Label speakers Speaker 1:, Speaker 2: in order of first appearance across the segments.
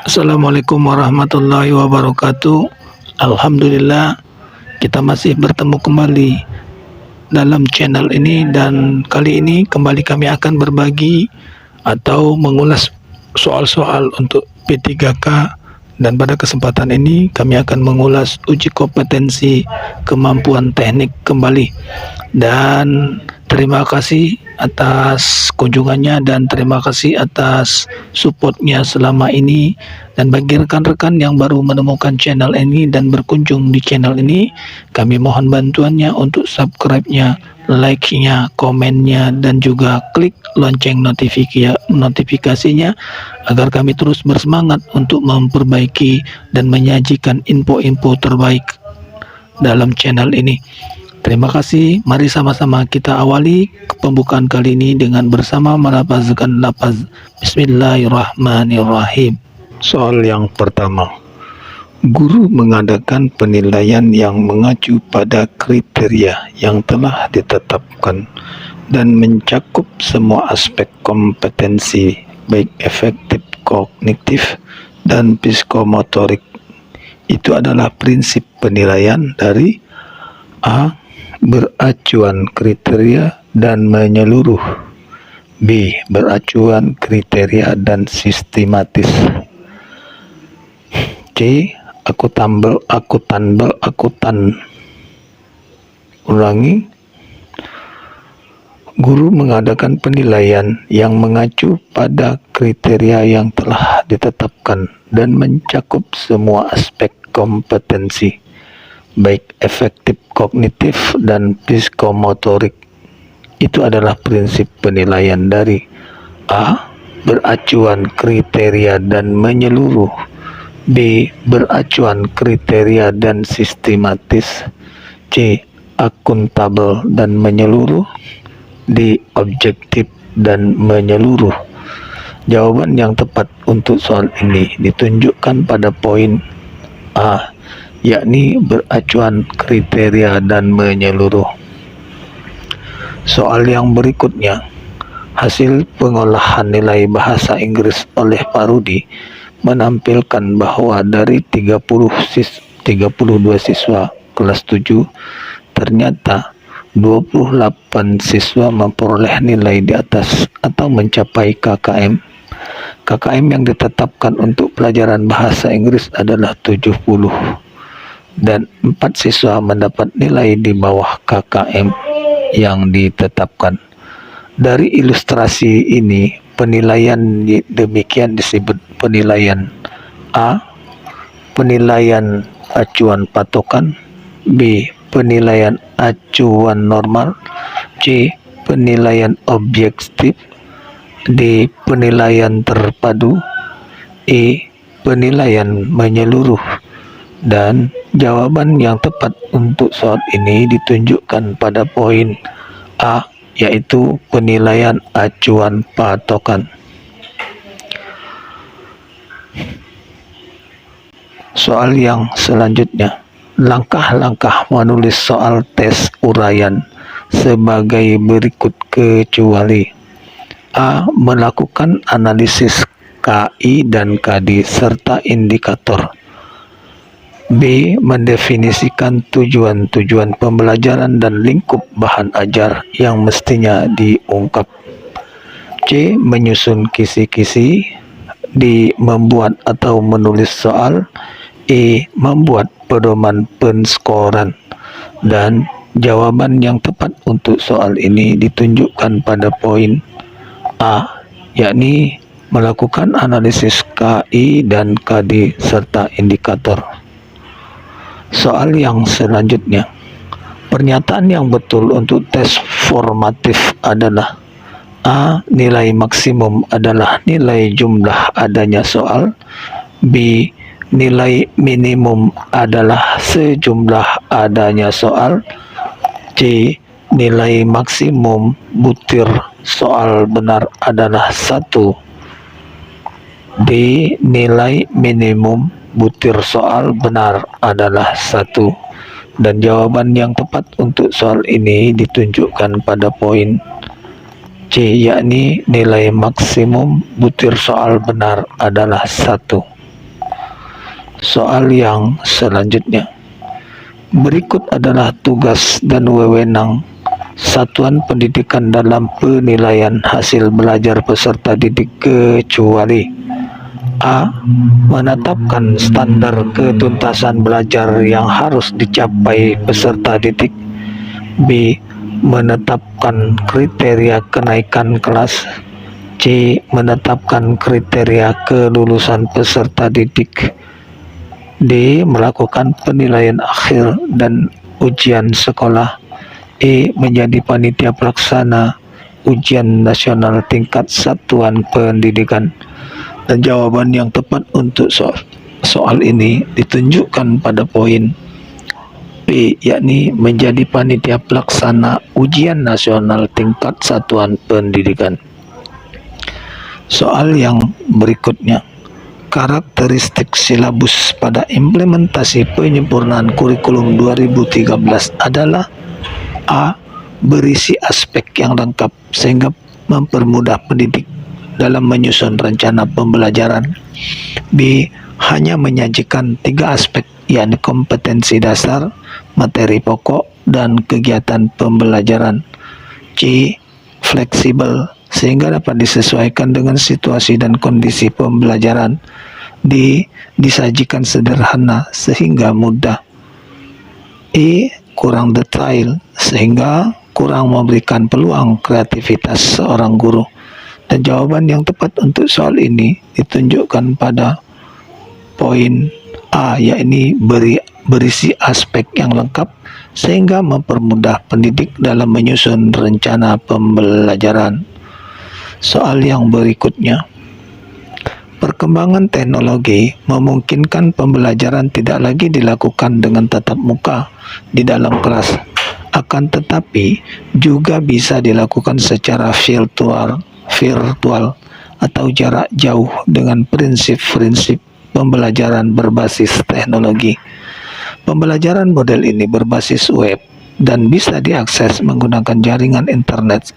Speaker 1: Assalamualaikum warahmatullahi wabarakatuh. Alhamdulillah, kita masih bertemu kembali dalam channel ini, dan kali ini kembali kami akan berbagi atau mengulas soal-soal untuk P3K, dan pada kesempatan ini kami akan mengulas uji kompetensi kemampuan teknik kembali. Dan terima kasih atas kunjungannya dan terima kasih atas supportnya selama ini. Dan bagi rekan-rekan yang baru menemukan channel ini dan berkunjung di channel ini, kami mohon bantuannya untuk subscribe-nya, like-nya, komennya, dan juga klik lonceng notifikasinya agar kami terus bersemangat untuk memperbaiki dan menyajikan info-info terbaik dalam channel ini. Terima kasih. Mari sama-sama kita awali pembukaan kali ini dengan bersama melafazkan lafaz Bismillahirrahmanirrahim. Soal yang pertama, guru mengadakan penilaian yang mengacu pada kriteria yang telah ditetapkan dan mencakup semua aspek kompetensi baik efektif, kognitif, dan psikomotorik. Itu adalah prinsip penilaian dari A. Beracuan kriteria dan menyeluruh. B. Beracuan kriteria dan sistematis. C. Akutan. Ulangi. Guru mengadakan penilaian yang mengacu pada kriteria yang telah ditetapkan dan mencakup semua aspek kompetensi baik efektif, kognitif, dan psikomotorik. Itu adalah prinsip penilaian dari A. Beracuan kriteria dan menyeluruh. B. Beracuan kriteria dan sistematis. C. Akuntabel dan menyeluruh. D. Objektif dan menyeluruh. Jawaban yang tepat untuk soal ini ditunjukkan pada poin A, yakni beracuan kriteria dan menyeluruh. Soal yang berikutnya, hasil pengolahan nilai bahasa Inggris oleh Pak Rudi menampilkan bahwa dari 32 siswa kelas 7, ternyata 28 siswa memperoleh nilai di atas atau mencapai KKM. KKM yang ditetapkan untuk pelajaran bahasa Inggris adalah 70. Dan 4 siswa mendapat nilai di bawah KKM yang ditetapkan. Dari ilustrasi ini, penilaian demikian disebut penilaian A. Penilaian acuan patokan. B. Penilaian acuan normal. C. Penilaian objektif. D. Penilaian terpadu. E. Penilaian menyeluruh. Dan jawaban yang tepat untuk soal ini ditunjukkan pada poin A, yaitu penilaian acuan patokan. Soal yang selanjutnya, langkah-langkah menulis soal tes uraian sebagai berikut kecuali A. Melakukan analisis KI dan KD serta indikator. B. Mendefinisikan tujuan-tujuan pembelajaran dan lingkup bahan ajar yang mestinya diungkap. C. Menyusun kisi-kisi. D. Membuat atau menulis soal. E. Membuat pedoman penskoran. Dan jawaban yang tepat untuk soal ini ditunjukkan pada poin A, yakni melakukan analisis KI dan KD serta indikator. Soal yang selanjutnya, pernyataan yang betul untuk tes formatif adalah A. Nilai maksimum adalah nilai jumlah adanya soal. B. Nilai minimum adalah sejumlah adanya soal. C. Nilai maksimum butir soal benar adalah 1. D. Nilai minimum butir soal benar adalah 1. Dan jawaban yang tepat untuk soal ini ditunjukkan pada poin C. Yakni nilai maksimum butir soal benar adalah 1. Soal yang selanjutnya. Berikut adalah tugas dan wewenang satuan pendidikan dalam penilaian hasil belajar peserta didik kecuali A. Menetapkan standar ketuntasan belajar yang harus dicapai peserta didik. B. Menetapkan kriteria kenaikan kelas. C. Menetapkan kriteria kelulusan peserta didik. D. Melakukan penilaian akhir dan ujian sekolah. E. Menjadi panitia pelaksana ujian nasional tingkat satuan pendidikan. Dan jawaban yang tepat untuk soal ini ditunjukkan pada poin P, yakni menjadi panitia pelaksana ujian nasional tingkat satuan pendidikan. Soal yang berikutnya. Karakteristik silabus pada implementasi penyempurnaan kurikulum 2013 adalah A. Berisi aspek yang lengkap sehingga mempermudah pendidik dalam menyusun rencana pembelajaran. B. Hanya menyajikan 3 aspek, yakni kompetensi dasar, materi pokok, dan kegiatan pembelajaran. C. Fleksibel sehingga dapat disesuaikan dengan situasi dan kondisi pembelajaran. D. Disajikan sederhana sehingga mudah. E. Kurang detail sehingga kurang memberikan peluang kreativitas seorang guru. Dan jawaban yang tepat untuk soal ini ditunjukkan pada poin A, yakni berisi aspek yang lengkap sehingga mempermudah pendidik dalam menyusun rencana pembelajaran. Soal yang berikutnya. Perkembangan teknologi memungkinkan pembelajaran tidak lagi dilakukan dengan tatap muka di dalam kelas, akan tetapi juga bisa dilakukan secara virtual atau jarak jauh dengan prinsip-prinsip pembelajaran berbasis teknologi. Pembelajaran model ini berbasis web dan bisa diakses menggunakan jaringan internet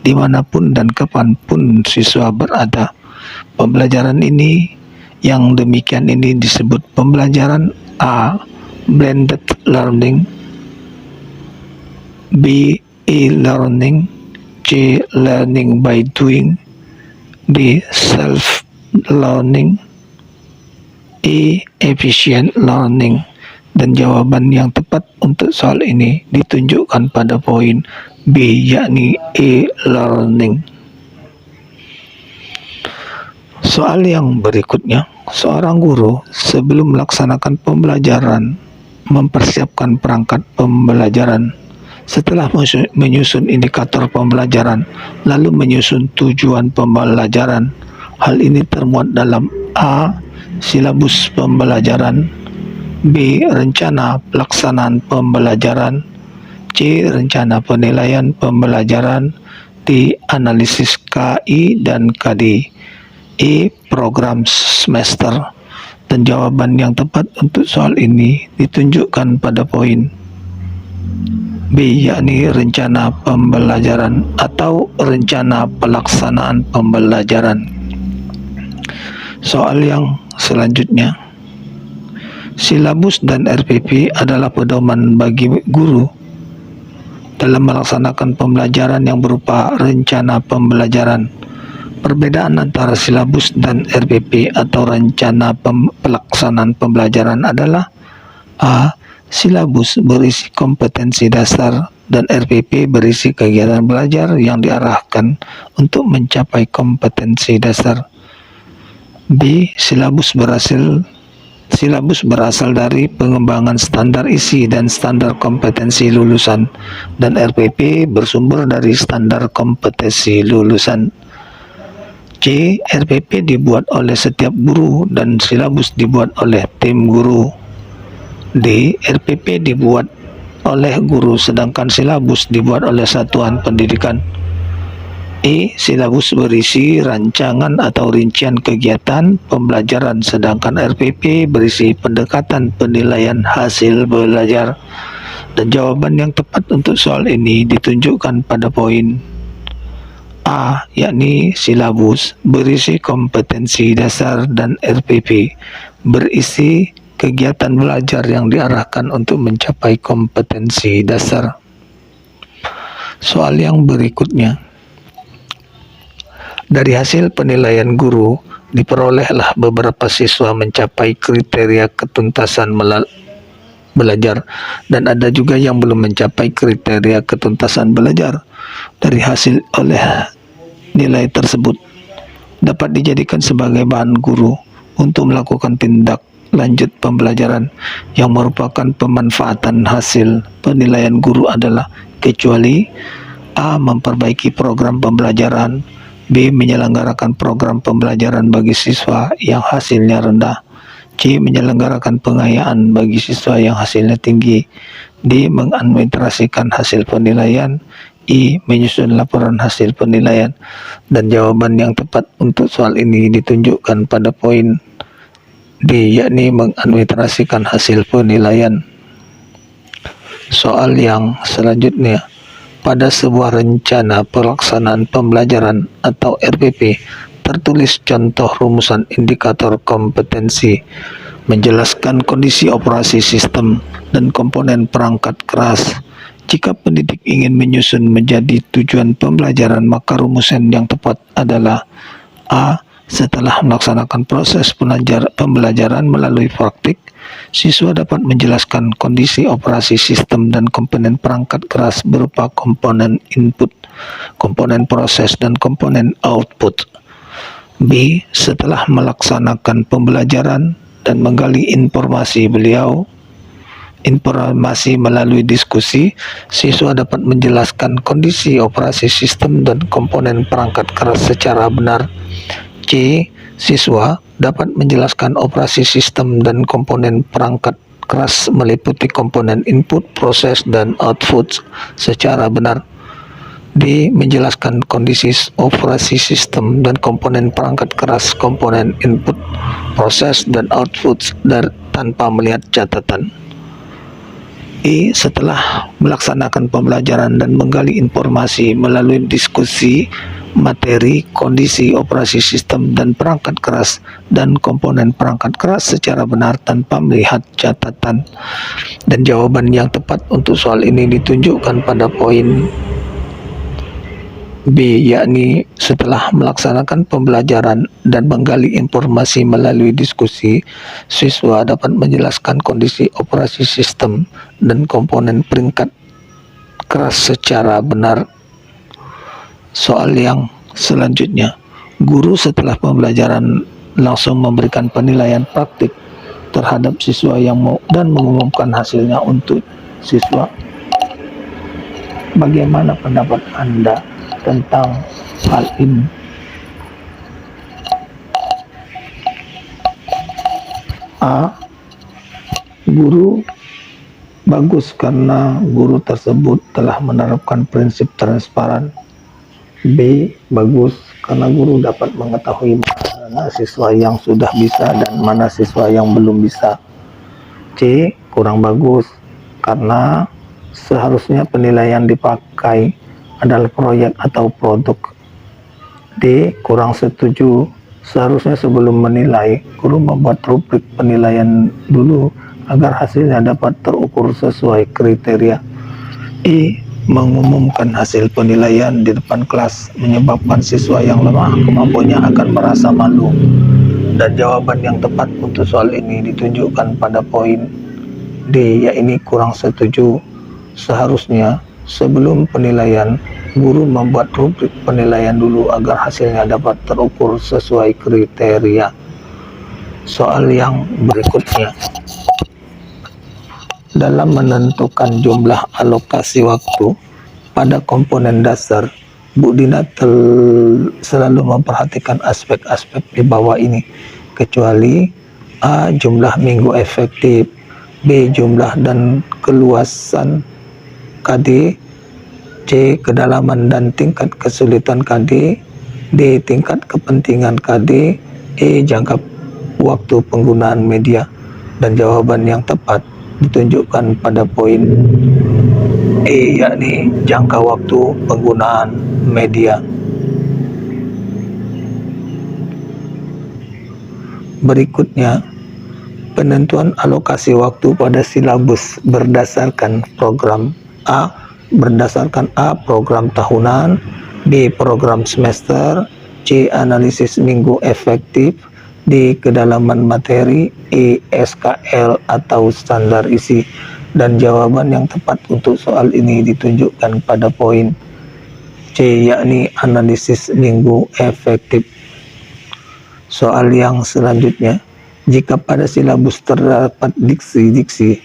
Speaker 1: dimanapun dan kapanpun siswa berada. Pembelajaran ini yang demikian ini disebut pembelajaran A. Blended learning, B. E-learning, C. Learning by doing, D. Self-learning, E. Efficient learning. Dan jawaban yang tepat untuk soal ini ditunjukkan pada poin B, yakni e-learning. Soal yang berikutnya, seorang guru sebelum melaksanakan pembelajaran mempersiapkan perangkat pembelajaran. Setelah menyusun indikator pembelajaran, lalu menyusun tujuan pembelajaran. Hal ini termuat dalam A. Silabus pembelajaran, B. Rencana pelaksanaan pembelajaran, C. Rencana penilaian pembelajaran, D. Analisis KI dan KD, E. Program semester. Dan jawaban yang tepat untuk soal ini ditunjukkan pada poin B, yakni rencana pembelajaran atau rencana pelaksanaan pembelajaran. Soal yang selanjutnya. Silabus dan RPP adalah pedoman bagi guru dalam melaksanakan pembelajaran yang berupa rencana pembelajaran. Perbedaan antara silabus dan RPP atau rencana pelaksanaan pembelajaran adalah A. Silabus berisi kompetensi dasar dan RPP berisi kegiatan belajar yang diarahkan untuk mencapai kompetensi dasar. B. Silabus berasal dari pengembangan standar isi dan standar kompetensi lulusan, dan RPP bersumber dari standar kompetensi lulusan. C. RPP dibuat oleh setiap guru dan silabus dibuat oleh tim guru. D. RPP dibuat oleh guru sedangkan silabus dibuat oleh satuan pendidikan. E. Silabus berisi rancangan atau rincian kegiatan pembelajaran sedangkan RPP berisi pendekatan penilaian hasil belajar. Dan jawaban yang tepat untuk soal ini ditunjukkan pada poin A. Yakni silabus berisi kompetensi dasar dan RPP berisi kegiatan belajar yang diarahkan untuk mencapai kompetensi dasar. Soal yang berikutnya. Dari hasil penilaian guru, diperolehlah beberapa siswa mencapai kriteria ketuntasan belajar dan ada juga yang belum mencapai kriteria ketuntasan belajar. Dari hasil oleh nilai tersebut dapat dijadikan sebagai bahan guru untuk melakukan tindak lanjut pembelajaran yang merupakan pemanfaatan hasil penilaian guru adalah kecuali A. Memperbaiki program pembelajaran, B. Menyelenggarakan program pembelajaran bagi siswa yang hasilnya rendah, C. Menyelenggarakan pengayaan bagi siswa yang hasilnya tinggi, D. Mengadministrasikan hasil penilaian, I. Menyusun laporan hasil penilaian. Dan jawaban yang tepat untuk soal ini ditunjukkan pada poin D, yakni mengadministrasikan hasil penilaian. Soal yang selanjutnya. Pada sebuah rencana pelaksanaan pembelajaran atau RPP, tertulis contoh rumusan indikator kompetensi, menjelaskan kondisi operasi sistem dan komponen perangkat keras. Jika pendidik ingin menyusun menjadi tujuan pembelajaran, maka rumusan yang tepat adalah A. Setelah melaksanakan proses pembelajaran melalui praktik, siswa dapat menjelaskan kondisi operasi sistem dan komponen perangkat keras berupa komponen input, komponen proses, dan komponen output. B. Setelah melaksanakan pembelajaran dan menggali informasi melalui diskusi, siswa dapat menjelaskan kondisi operasi sistem dan komponen perangkat keras secara benar. C. Siswa dapat menjelaskan operasi sistem dan komponen perangkat keras meliputi komponen input, proses, dan output secara benar. D. Menjelaskan kondisi operasi sistem dan komponen perangkat keras, komponen input, proses, dan output tanpa melihat catatan. E. Setelah melaksanakan pembelajaran dan menggali informasi melalui diskusi materi, kondisi operasi sistem dan perangkat keras dan komponen perangkat keras secara benar tanpa melihat catatan. Dan jawaban yang tepat untuk soal ini ditunjukkan pada poin B, yakni setelah melaksanakan pembelajaran dan menggali informasi melalui diskusi, siswa dapat menjelaskan kondisi operasi sistem dan komponen perangkat keras secara benar. Soal yang selanjutnya. Guru setelah pembelajaran langsung memberikan penilaian praktik terhadap siswa dan mengumumkan hasilnya untuk siswa. Bagaimana pendapat Anda tentang hal ini? A. Guru bagus karena guru tersebut telah menerapkan prinsip transparan. B. Bagus karena guru dapat mengetahui mana siswa yang sudah bisa dan mana siswa yang belum bisa. C. Kurang bagus karena seharusnya penilaian dipakai adalah proyek atau produk. D. Kurang setuju, seharusnya sebelum menilai, guru membuat rubrik penilaian dulu agar hasilnya dapat terukur sesuai kriteria. E. Mengumumkan hasil penilaian di depan kelas menyebabkan siswa yang lemah kemampuannya akan merasa malu. Dan jawaban yang tepat untuk soal ini ditunjukkan pada poin D, yaitu kurang setuju. Seharusnya sebelum penilaian, guru membuat rubrik penilaian dulu agar hasilnya dapat terukur sesuai kriteria. Soal yang berikutnya. Dalam menentukan jumlah alokasi waktu pada komponen dasar, Bu Dina selalu memperhatikan aspek-aspek di bawah ini, kecuali A. Jumlah minggu efektif, B. Jumlah dan keluasan KD, C. Kedalaman dan tingkat kesulitan KD, D. Tingkat kepentingan KD, E. Jangka waktu penggunaan media. Dan jawaban yang tepat ditunjukkan pada poin E, yakni jangka waktu penggunaan media. Berikutnya, penentuan alokasi waktu pada silabus berdasarkan A program tahunan, B program semester, C analisis minggu efektif, D kedalaman materi, E SKL atau standar isi. Dan jawaban yang tepat untuk soal ini ditunjukkan pada poin C, yakni analisis minggu efektif. Soal yang selanjutnya, jika pada silabus terdapat diksi-diksi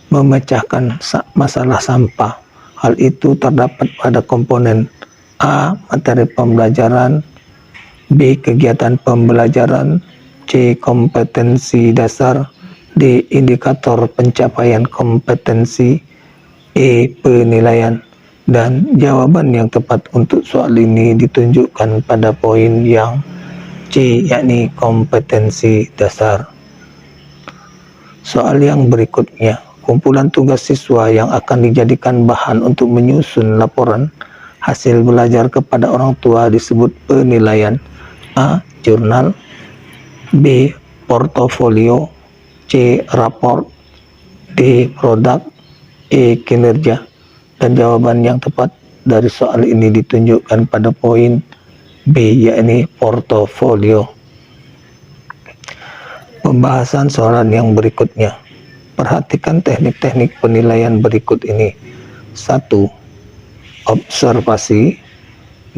Speaker 1: memecahkan masalah sampah, hal itu terdapat pada komponen A. Materi pembelajaran, B. Kegiatan pembelajaran, C. Kompetensi dasar, D. Indikator pencapaian kompetensi, E. Penilaian. Dan jawaban yang tepat untuk soal ini ditunjukkan pada poin yang C, yakni kompetensi dasar. Soal yang berikutnya, kumpulan tugas siswa yang akan dijadikan bahan untuk menyusun laporan hasil belajar kepada orang tua disebut penilaian. A. Jurnal, B. Portofolio, C. Raport, D. Produk, E. Kinerja. Dan jawaban yang tepat dari soal ini ditunjukkan pada poin B, yakni portofolio. Pembahasan soalan yang berikutnya. Perhatikan teknik-teknik penilaian berikut ini. 1. Observasi.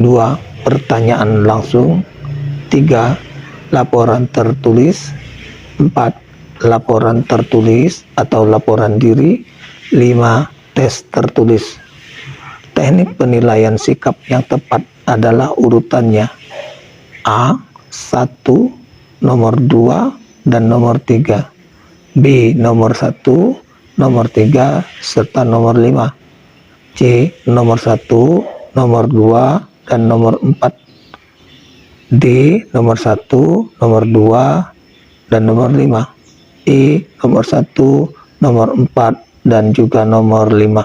Speaker 1: 2. Pertanyaan langsung. 3. Laporan tertulis. 4. Laporan tertulis atau laporan diri. 5. Tes tertulis. Teknik penilaian sikap yang tepat adalah urutannya A. 1, nomor 2, dan nomor 3, B. nomor 1, nomor 3, serta nomor 5, C. nomor 1, nomor 2, dan nomor 4, D. nomor 1, nomor 2, dan nomor 5, E. nomor 1, nomor 4, dan juga nomor 5.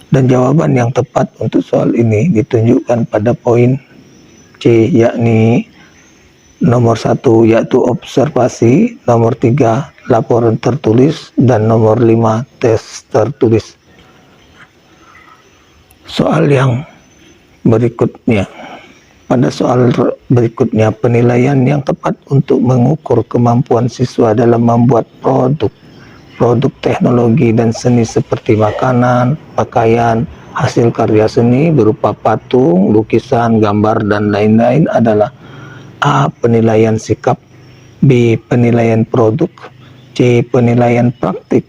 Speaker 1: Dan jawaban yang tepat untuk soal ini ditunjukkan pada poin C, yakni nomor 1 yaitu observasi, nomor 3 laporan tertulis, dan nomor 5 tes tertulis. Soal yang berikutnya. Pada soal berikutnya, penilaian yang tepat untuk mengukur kemampuan siswa dalam membuat produk teknologi dan seni seperti makanan, pakaian, hasil karya seni berupa patung, lukisan, gambar, dan lain-lain adalah A. Penilaian sikap, B. Penilaian produk, C. Penilaian praktik,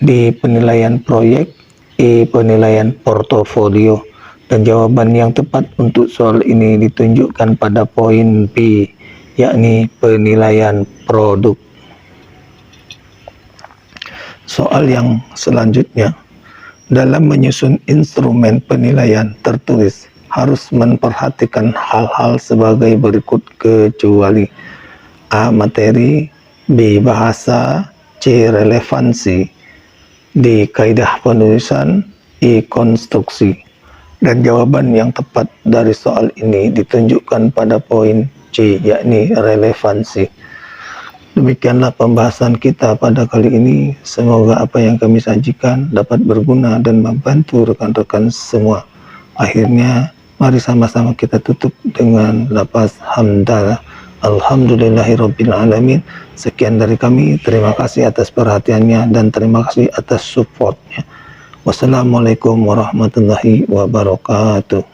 Speaker 1: D. Penilaian proyek, E. Penilaian portofolio. Dan jawaban yang tepat untuk soal ini ditunjukkan pada poin B, yakni penilaian produk. Soal yang selanjutnya, dalam menyusun instrumen penilaian tertulis harus memperhatikan hal-hal sebagai berikut kecuali A. Materi, B. Bahasa, C. Relevansi, D. Kaidah penulisan, E. Konstruksi. Dan jawaban yang tepat dari soal ini ditunjukkan pada poin C, yakni relevansi. Demikianlah pembahasan kita pada kali ini. Semoga apa yang kami sajikan dapat berguna dan membantu rekan-rekan semua. Akhirnya, mari sama-sama kita tutup dengan lafaz hamdalah. Alhamdulillahirrabbilalamin. Sekian dari kami. Terima kasih atas perhatiannya dan terima kasih atas supportnya. Wassalamualaikum warahmatullahi wabarakatuh.